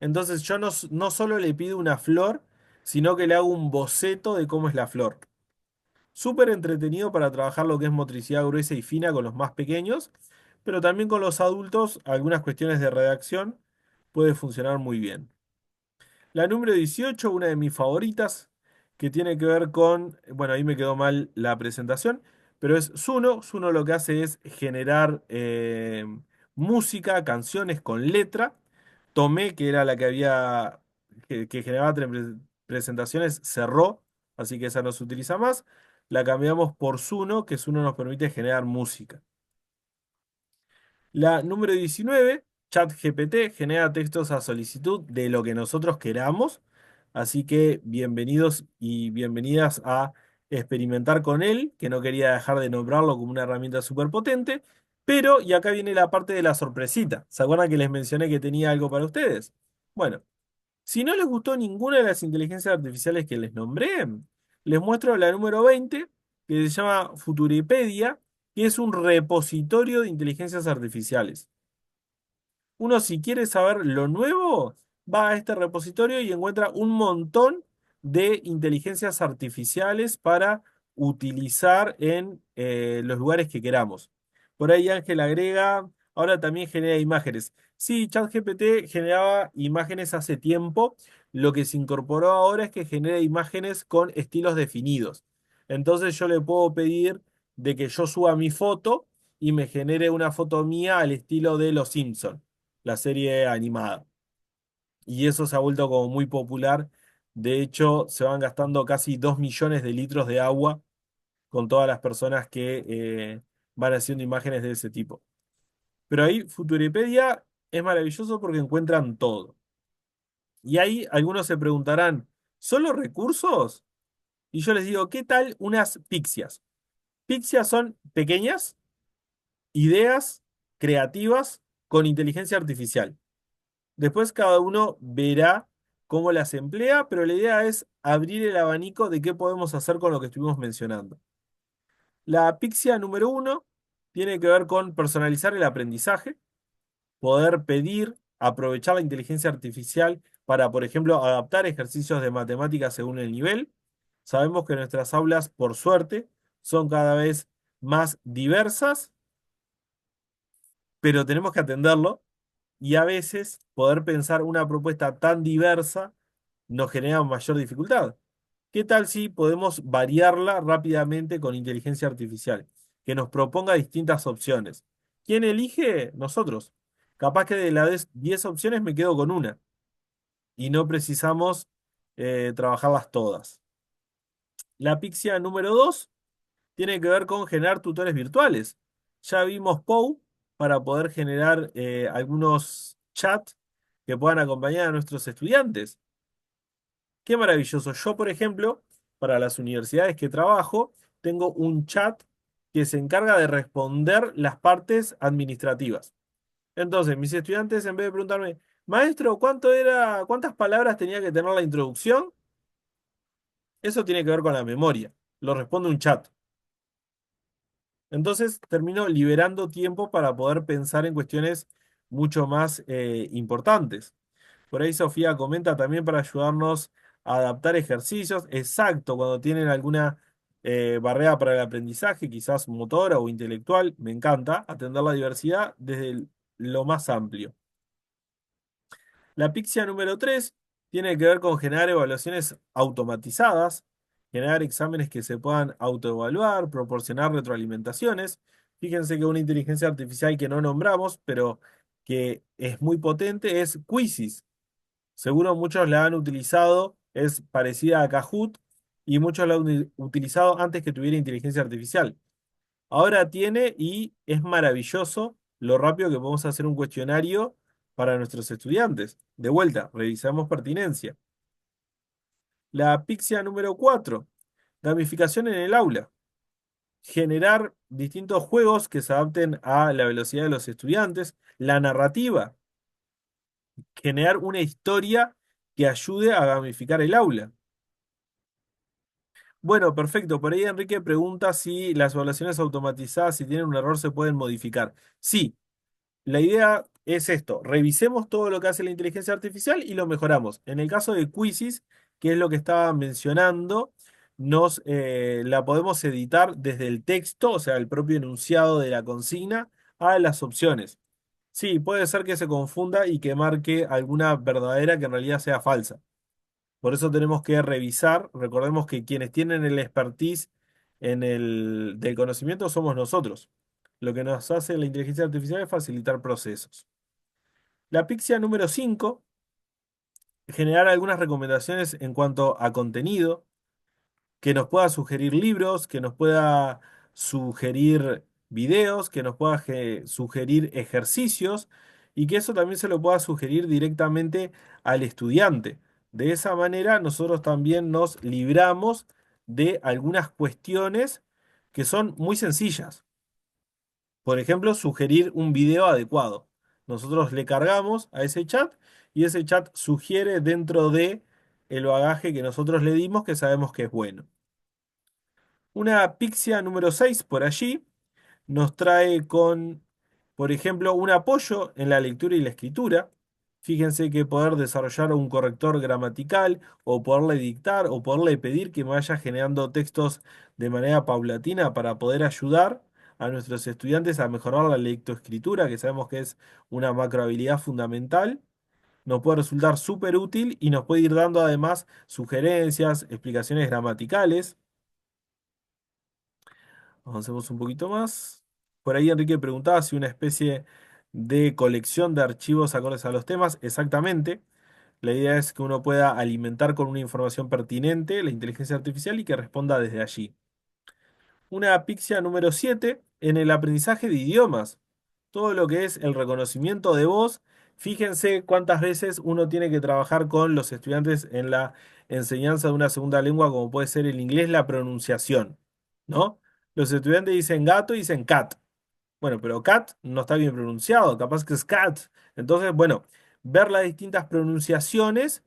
B: Entonces yo no solo le pido una flor, sino que le hago un boceto de cómo es la flor. Súper entretenido para trabajar lo que es motricidad gruesa y fina con los más pequeños, pero también con los adultos, algunas cuestiones de redacción puede funcionar muy bien. La número 18, una de mis favoritas, que tiene que ver con, bueno, ahí me quedó mal la presentación, pero es Suno. Suno lo que hace es generar música, canciones con letra. Tomé, que era la que había, que generaba presentaciones, cerró, así que esa no se utiliza más. La cambiamos por Suno, que Suno nos permite generar música. La número 19, ChatGPT, genera textos a solicitud de lo que nosotros queramos. Así que bienvenidos y bienvenidas a experimentar con él, que no quería dejar de nombrarlo como una herramienta súper potente. Pero, y acá viene la parte de la sorpresita. ¿Se acuerdan que les mencioné que tenía algo para ustedes? Bueno, si no les gustó ninguna de las inteligencias artificiales que les nombré, les muestro la número 20, que se llama Futuripedia, que es un repositorio de inteligencias artificiales. Uno, si quiere saber lo nuevo, va a este repositorio y encuentra un montón de inteligencias artificiales para utilizar en los lugares que queramos. Por ahí Ángel agrega, ahora también genera imágenes. Sí, ChatGPT generaba imágenes hace tiempo. Lo que se incorporó ahora es que genera imágenes con estilos definidos. Entonces yo le puedo pedir de que yo suba mi foto y me genere una foto mía al estilo de Los Simpson, la serie animada. Y eso se ha vuelto como muy popular. De hecho, se van gastando casi 2 millones de litros de agua con todas las personas que van haciendo imágenes de ese tipo. Pero ahí Futuripedia es maravilloso porque encuentran todo. Y ahí algunos se preguntarán, ¿solo recursos? Y yo les digo, ¿qué tal unas pixias? Pixias son pequeñas ideas creativas con inteligencia artificial. Después cada uno verá cómo las emplea, pero la idea es abrir el abanico de qué podemos hacer con lo que estuvimos mencionando. La pixia número uno tiene que ver con personalizar el aprendizaje, poder pedir, aprovechar la inteligencia artificial para, por ejemplo, adaptar ejercicios de matemáticas según el nivel. Sabemos que nuestras aulas, por suerte, son cada vez más diversas, pero tenemos que atenderlo y a veces poder pensar una propuesta tan diversa nos genera mayor dificultad. ¿Qué tal si podemos variarla rápidamente con inteligencia artificial? Que nos proponga distintas opciones. ¿Quién elige? Nosotros. Capaz que de las 10 opciones me quedo con una y no precisamos trabajarlas todas. La pixia número 2 tiene que ver con generar tutores virtuales. Ya vimos Pow para poder generar algunos chats que puedan acompañar a nuestros estudiantes. Qué maravilloso. Yo, por ejemplo, para las universidades que trabajo, tengo un chat que se encarga de responder las partes administrativas. Entonces, mis estudiantes, en vez de preguntarme, maestro, cuántas palabras tenía que tener la introducción? Eso tiene que ver con la memoria. Lo responde un chat. Entonces termino liberando tiempo para poder pensar en cuestiones mucho más importantes. Por ahí Sofía comenta también para ayudarnos a adaptar ejercicios. Exacto, cuando tienen alguna barrera para el aprendizaje, quizás motora o intelectual, me encanta atender la diversidad desde lo más amplio. La pixia número 3 tiene que ver con generar evaluaciones automatizadas, generar exámenes que se puedan autoevaluar, proporcionar retroalimentaciones. Fíjense que una inteligencia artificial que no nombramos, pero que es muy potente, es Quizzes. Seguro muchos la han utilizado, es parecida a Kahoot y muchos la han utilizado antes que tuviera inteligencia artificial. Ahora tiene y es maravilloso lo rápido que podemos hacer un cuestionario para nuestros estudiantes. De vuelta, revisamos pertinencia. La pixia número 4, gamificación en el aula. Generar distintos juegos que se adapten a la velocidad de los estudiantes. La narrativa, generar una historia que ayude a gamificar el aula. Bueno, perfecto. Por ahí Enrique pregunta si las evaluaciones automatizadas, si tienen un error, se pueden modificar. Sí, la idea es esto, revisemos todo lo que hace la inteligencia artificial y lo mejoramos. En el caso de Quizzes, que es lo que estaba mencionando, la podemos editar desde el texto, o sea, el propio enunciado de la consigna, a las opciones. Sí, puede ser que se confunda y que marque alguna verdadera que en realidad sea falsa. Por eso tenemos que revisar, recordemos que quienes tienen el expertise del conocimiento somos nosotros. Lo que nos hace la inteligencia artificial es facilitar procesos. La pixia número 5, generar algunas recomendaciones en cuanto a contenido, que nos pueda sugerir libros, que nos pueda sugerir videos, que nos pueda sugerir ejercicios y que eso también se lo pueda sugerir directamente al estudiante. De esa manera nosotros también nos libramos de algunas cuestiones que son muy sencillas. Por ejemplo, sugerir un video adecuado. Nosotros le cargamos a ese chat y ese chat sugiere dentro de el bagaje que nosotros le dimos que sabemos que es bueno. Una pixia número 6 por allí nos trae con, por ejemplo, un apoyo en la lectura y la escritura. Fíjense que poder desarrollar un corrector gramatical o poderle dictar o poderle pedir que me vaya generando textos de manera paulatina para poder ayudar a nuestros estudiantes a mejorar la lectoescritura, que sabemos que es una macrohabilidad fundamental, nos puede resultar súper útil y nos puede ir dando además sugerencias, explicaciones gramaticales. Avancemos un poquito más. Por ahí Enrique preguntaba si una especie de colección de archivos acordes a los temas. Exactamente. La idea es que uno pueda alimentar con una información pertinente la inteligencia artificial y que responda desde allí. Una pixia número 7 en el aprendizaje de idiomas. Todo lo que es el reconocimiento de voz. Fíjense cuántas veces uno tiene que trabajar con los estudiantes en la enseñanza de una segunda lengua, como puede ser el inglés, la pronunciación, ¿no? Los estudiantes dicen gato y dicen cat. Bueno, pero cat no está bien pronunciado, capaz que es cat. Entonces, bueno, ver las distintas pronunciaciones,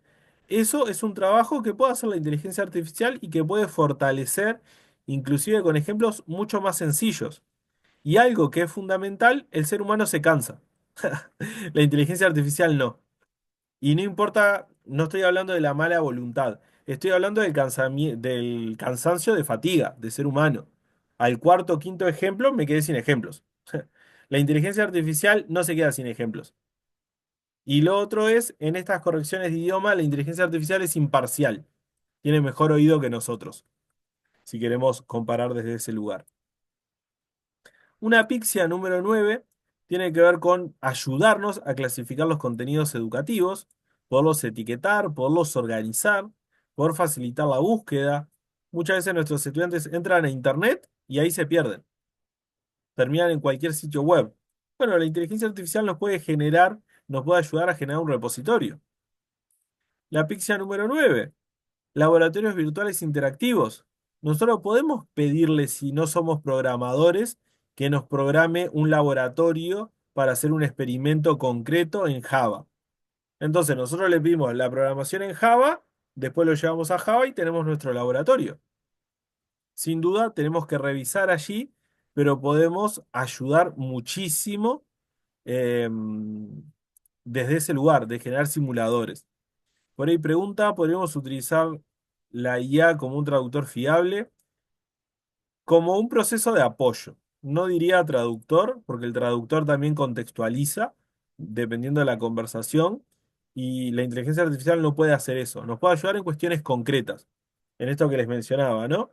B: eso es un trabajo que puede hacer la inteligencia artificial y que puede fortalecer, inclusive con ejemplos mucho más sencillos. Y algo que es fundamental, el ser humano se cansa. La inteligencia artificial no. Y no importa, no estoy hablando de la mala voluntad, estoy hablando del cansancio de fatiga, de ser humano. Al cuarto o quinto ejemplo me quedé sin ejemplos. La inteligencia artificial no se queda sin ejemplos. Y lo otro es, en estas correcciones de idioma, la inteligencia artificial es imparcial. Tiene mejor oído que nosotros, si queremos comparar desde ese lugar. Una pixia número 9 tiene que ver con ayudarnos a clasificar los contenidos educativos, poderlos etiquetar, poderlos organizar, poder facilitar la búsqueda. Muchas veces nuestros estudiantes entran a internet y ahí se pierden, terminan en cualquier sitio web. Bueno, la inteligencia artificial nos puede generar, nos puede ayudar a generar un repositorio. La pixia número 9, laboratorios virtuales interactivos. Nosotros podemos pedirle, si no somos programadores, que nos programe un laboratorio para hacer un experimento concreto en Java. Entonces nosotros le pedimos la programación en Java, después lo llevamos a Java y tenemos nuestro laboratorio. Sin duda tenemos que revisar allí pero podemos ayudar muchísimo desde ese lugar, de generar simuladores. Por ahí pregunta, ¿podríamos utilizar la IA como un traductor fiable? Como un proceso de apoyo. No diría traductor, porque el traductor también contextualiza, dependiendo de la conversación, y la inteligencia artificial no puede hacer eso. Nos puede ayudar en cuestiones concretas, en esto que les mencionaba, ¿no?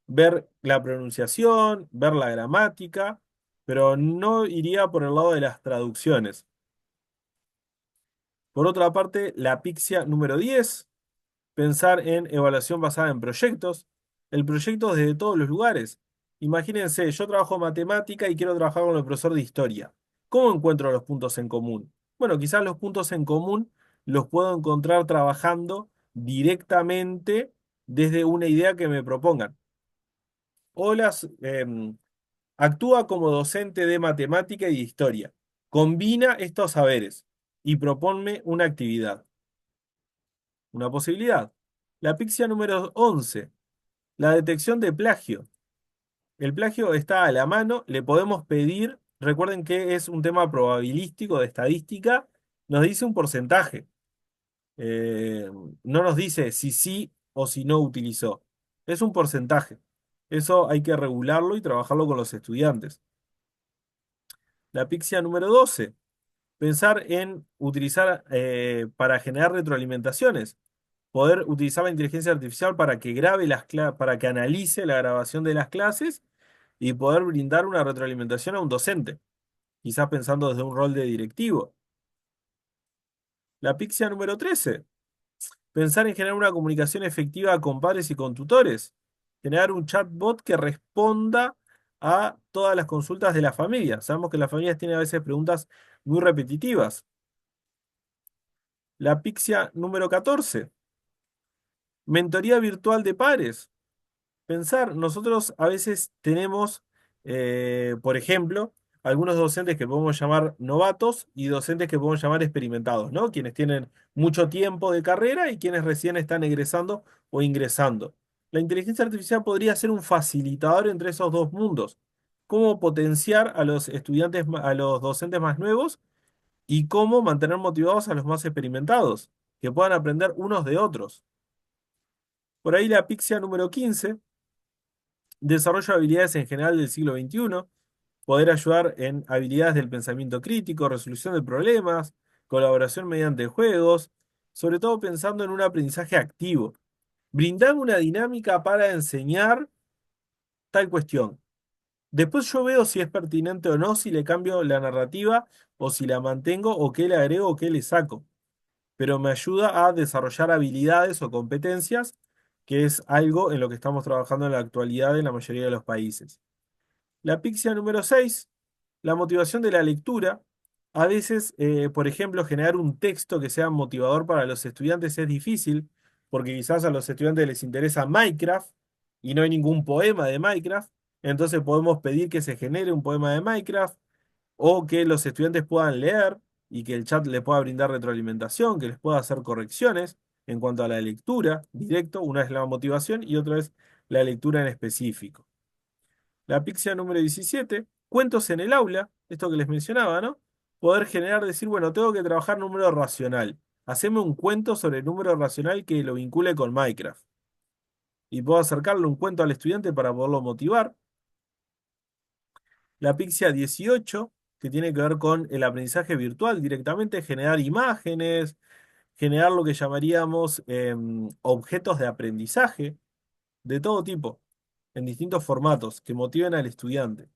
B: Ver la pronunciación, ver la gramática, pero no iría por el lado de las traducciones. Por otra parte, la pixia número 10. Pensar en evaluación basada en proyectos. El proyecto desde todos los lugares. Imagínense, yo trabajo matemática y quiero trabajar con el profesor de historia. ¿Cómo encuentro los puntos en común? Bueno, quizás los puntos en común los puedo encontrar trabajando directamente desde una idea que me propongan. O actúa como docente de matemática y de historia. Combina estos saberes y proponme una actividad. Una posibilidad. La pixia número 11. La detección de plagio. El plagio está a la mano, le podemos pedir, recuerden que es un tema probabilístico de estadística, nos dice un porcentaje. Eh, no nos dice si sí o si no utilizó. Es un porcentaje. Eso hay que regularlo y trabajarlo con los estudiantes. La pixia número 12. Pensar en utilizar para generar retroalimentaciones. Poder utilizar la inteligencia artificial para que grabe para que analice la grabación de las clases y poder brindar una retroalimentación a un docente, quizás pensando desde un rol de directivo. La pixia número 13. Pensar en generar una comunicación efectiva con padres y con tutores. Generar un chatbot que responda a todas las consultas de la familia. Sabemos que las familias tienen a veces preguntas muy repetitivas. La pixia número 14. Mentoría virtual de pares. Pensar, nosotros a veces tenemos, por ejemplo, algunos docentes que podemos llamar novatos y docentes que podemos llamar experimentados, ¿no? Quienes tienen mucho tiempo de carrera y quienes recién están egresando o ingresando. La inteligencia artificial podría ser un facilitador entre esos dos mundos. Cómo potenciar a los estudiantes, a los docentes más nuevos y cómo mantener motivados a los más experimentados, que puedan aprender unos de otros. Por ahí la pixia número 15. Desarrollo de habilidades en general del siglo XXI, poder ayudar en habilidades del pensamiento crítico, resolución de problemas, colaboración mediante juegos, sobre todo pensando en un aprendizaje activo. Brindame una dinámica para enseñar tal cuestión. Después yo veo si es pertinente o no, si le cambio la narrativa o si la mantengo o qué le agrego o qué le saco. Pero me ayuda a desarrollar habilidades o competencias, que es algo en lo que estamos trabajando en la actualidad en la mayoría de los países. La pixia número 6, la motivación de la lectura. A veces, por ejemplo, generar un texto que sea motivador para los estudiantes es difícil, porque quizás a los estudiantes les interesa Minecraft y no hay ningún poema de Minecraft. Entonces podemos pedir que se genere un poema de Minecraft o que los estudiantes puedan leer y que el chat le pueda brindar retroalimentación, que les pueda hacer correcciones en cuanto a la lectura directo. Una es la motivación y otra es la lectura en específico. La pixia número 17, cuentos en el aula, esto que les mencionaba, ¿no? Poder generar, decir, bueno, tengo que trabajar número racional. Haceme un cuento sobre número racional que lo vincule con Minecraft. Y puedo acercarle un cuento al estudiante para poderlo motivar. La pixia 18, que tiene que ver con el aprendizaje virtual directamente, generar imágenes, generar lo que llamaríamos objetos de aprendizaje de todo tipo, en distintos formatos, que motiven al estudiante.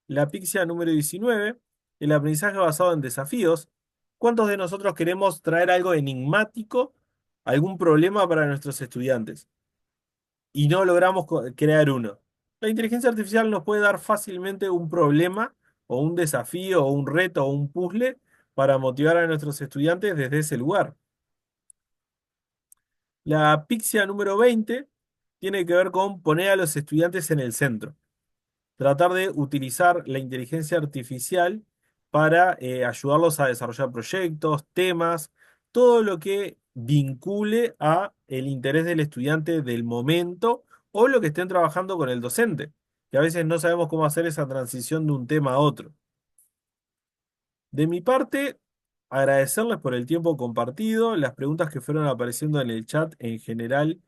B: La pixia número 19, el aprendizaje basado en desafíos. ¿Cuántos de nosotros queremos traer algo enigmático, algún problema para nuestros estudiantes y no logramos crear uno? La inteligencia artificial nos puede dar fácilmente un problema o un desafío o un reto o un puzzle para motivar a nuestros estudiantes desde ese lugar. La pixia número 20 tiene que ver con poner a los estudiantes en el centro. Tratar de utilizar la inteligencia artificial para ayudarlos a desarrollar proyectos, temas, todo lo que vincule a el interés del estudiante del momento o lo que estén trabajando con el docente. que a veces no sabemos cómo hacer esa transición de un tema a otro. De mi parte, agradecerles por el tiempo compartido, las preguntas que fueron apareciendo en el chat en general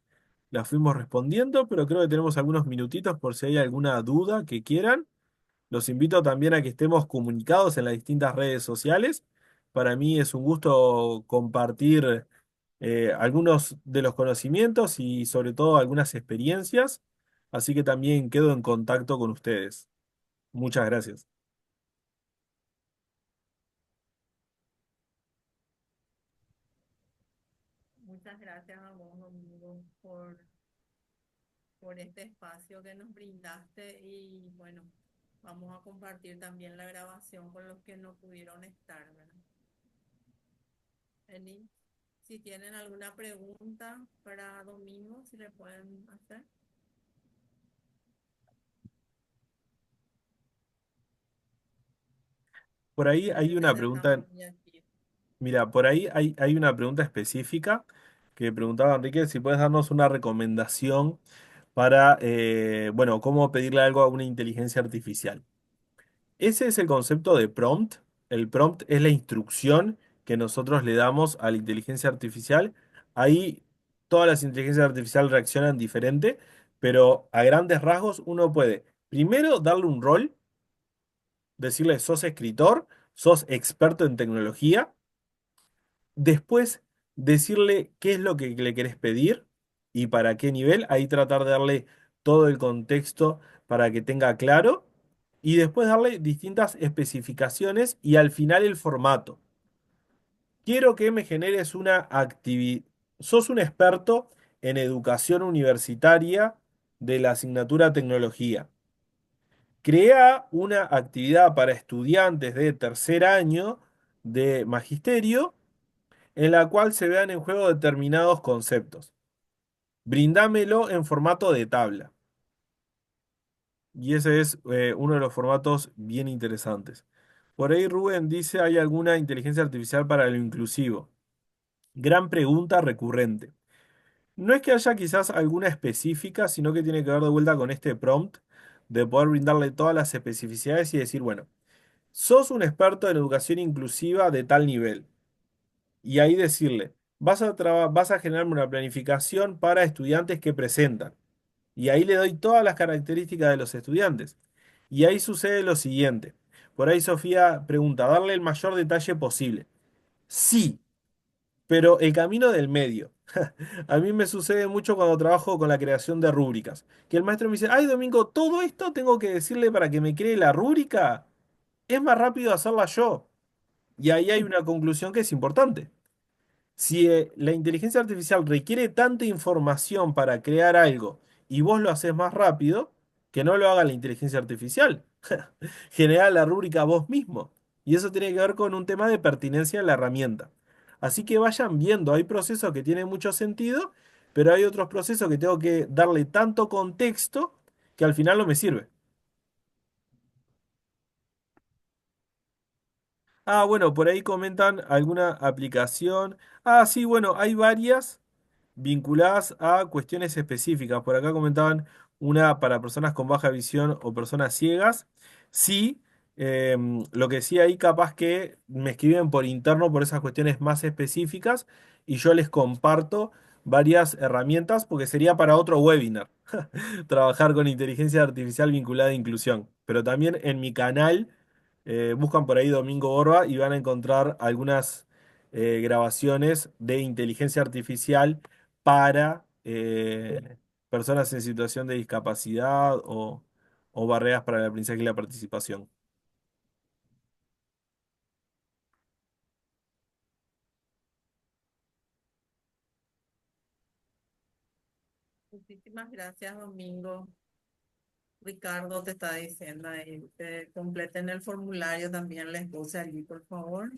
B: las fuimos respondiendo, pero creo que tenemos algunos minutitos por si hay alguna duda que quieran. Los invito también a que estemos comunicados en las distintas redes sociales. Para mí es un gusto compartir algunos de los conocimientos y sobre todo algunas experiencias, así que también quedo en contacto con ustedes. Muchas gracias.
A: Muchas gracias a vos, Domingo, por este espacio que nos brindaste y bueno, vamos a compartir también la grabación con los que no pudieron estar, ¿verdad? Eli, si tienen alguna pregunta para Domingo, si le pueden hacer.
B: Por ahí hay una
A: Entonces
B: pregunta.
A: estamos ya aquí.
B: Mira, por ahí hay una pregunta específica que preguntaba Enrique si puedes darnos una recomendación para, bueno, cómo pedirle algo a una inteligencia artificial. Ese es el concepto de prompt. El prompt es la instrucción que nosotros le damos a la inteligencia artificial. Ahí todas las inteligencias artificiales reaccionan diferente, pero a grandes rasgos uno puede primero darle un rol, decirle sos escritor, sos experto en tecnología. Después, decirle qué es lo que le querés pedir y para qué nivel. Ahí tratar de darle todo el contexto para que tenga claro. Y después darle distintas especificaciones y al final el formato. Quiero que me generes una actividad. Sos un experto en educación universitaria de la asignatura tecnología. Crea una actividad para estudiantes de tercer año de magisterio en la cual se vean en juego determinados conceptos. Brindámelo en formato de tabla. Y ese es uno de los formatos bien interesantes. Por ahí Rubén dice, ¿hay alguna inteligencia artificial para lo inclusivo? Gran pregunta recurrente. No es que haya quizás alguna específica, sino que tiene que ver de vuelta con este prompt de poder brindarle todas las especificidades y decir, bueno, sos un experto en educación inclusiva de tal nivel. Y ahí decirle, vas a generarme una planificación para estudiantes que presentan. Y ahí le doy todas las características de los estudiantes. Y ahí sucede lo siguiente. Por ahí Sofía pregunta, darle el mayor detalle posible. Sí, pero el camino del medio. A mí me sucede mucho cuando trabajo con la creación de rúbricas. Que el maestro me dice, ay Domingo, todo esto tengo que decirle para que me cree la rúbrica. Es más rápido hacerla yo. Y ahí hay una conclusión que es importante. Si la inteligencia artificial requiere tanta información para crear algo y vos lo haces más rápido, que no lo haga la inteligencia artificial. Genera la rúbrica vos mismo. Y eso tiene que ver con un tema de pertinencia de la herramienta. Así que vayan viendo, hay procesos que tienen mucho sentido, pero hay otros procesos que tengo que darle tanto contexto que al final no me sirve. Ah, bueno, por ahí comentan alguna aplicación. Ah, sí, bueno, hay varias vinculadas a cuestiones específicas. Por acá comentaban una para personas con baja visión o personas ciegas. Sí, lo que sí ahí capaz que me escriben por interno por esas cuestiones más específicas y yo les comparto varias herramientas porque sería para otro webinar trabajar con inteligencia artificial vinculada a inclusión. Pero también en mi canal buscan por ahí Domingo Borba y van a encontrar algunas grabaciones de inteligencia artificial para personas en situación de discapacidad o barreras para el aprendizaje y la participación.
A: Muchísimas gracias, Domingo. Ricardo te está diciendo ahí, que completen el formulario también, les puse allí, por favor.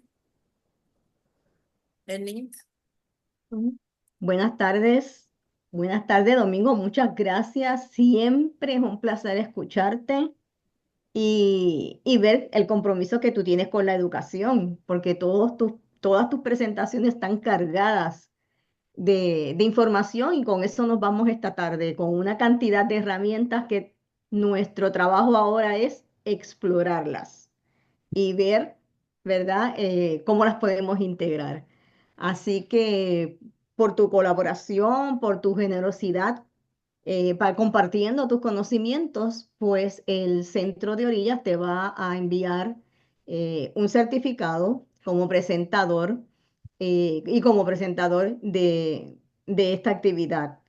A: Enit,
C: Mm. Buenas tardes, Domingo. Muchas gracias. Siempre es un placer escucharte y ver el compromiso que tú tienes con la educación, porque todas tus presentaciones están cargadas de información y con eso nos vamos esta tarde, con una cantidad de herramientas que Nuestro trabajo ahora es explorarlas y ver, ¿verdad?, cómo las podemos integrar. Así que por tu colaboración, por tu generosidad, para compartiendo tus conocimientos, pues el Centro de Orillas te va a enviar un certificado como presentador y como presentador de esta actividad.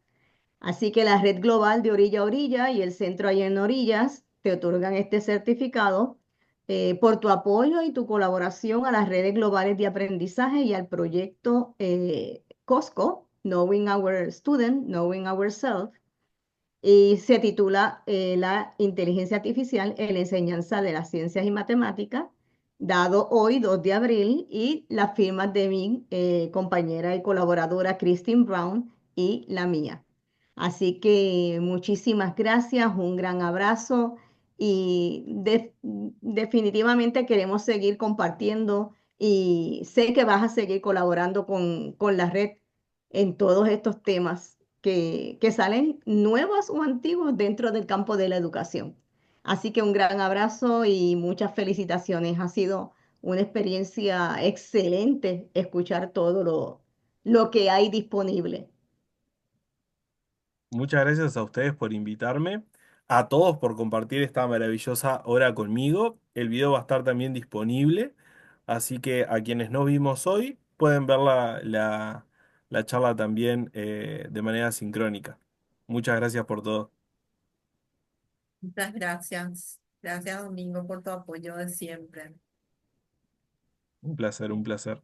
C: Así que la Red Global de Orilla a Orilla y el Centro Ahí en Orillas te otorgan este certificado por tu apoyo y tu colaboración a las redes globales de aprendizaje y al proyecto COSCO, Knowing Our Student, Knowing Ourselves, y se titula La inteligencia artificial en la enseñanza de las ciencias y matemáticas, dado hoy, 2 de abril, y las firmas de mi compañera y colaboradora Christine Brown y la mía. Así que muchísimas gracias, un gran abrazo y definitivamente queremos seguir compartiendo y sé que vas a seguir colaborando con la red en todos estos temas que salen nuevos o antiguos dentro del campo de la educación. Así que un gran abrazo y muchas felicitaciones. Ha sido una experiencia excelente escuchar todo lo que hay disponible.
B: Muchas gracias a ustedes por invitarme, a todos por compartir esta maravillosa hora conmigo. El video va a estar también disponible, así que a quienes no vimos hoy pueden ver la charla también de manera sincrónica. Muchas gracias por todo.
A: Muchas gracias. Gracias, Domingo, por tu apoyo de siempre.
B: Un placer, un placer.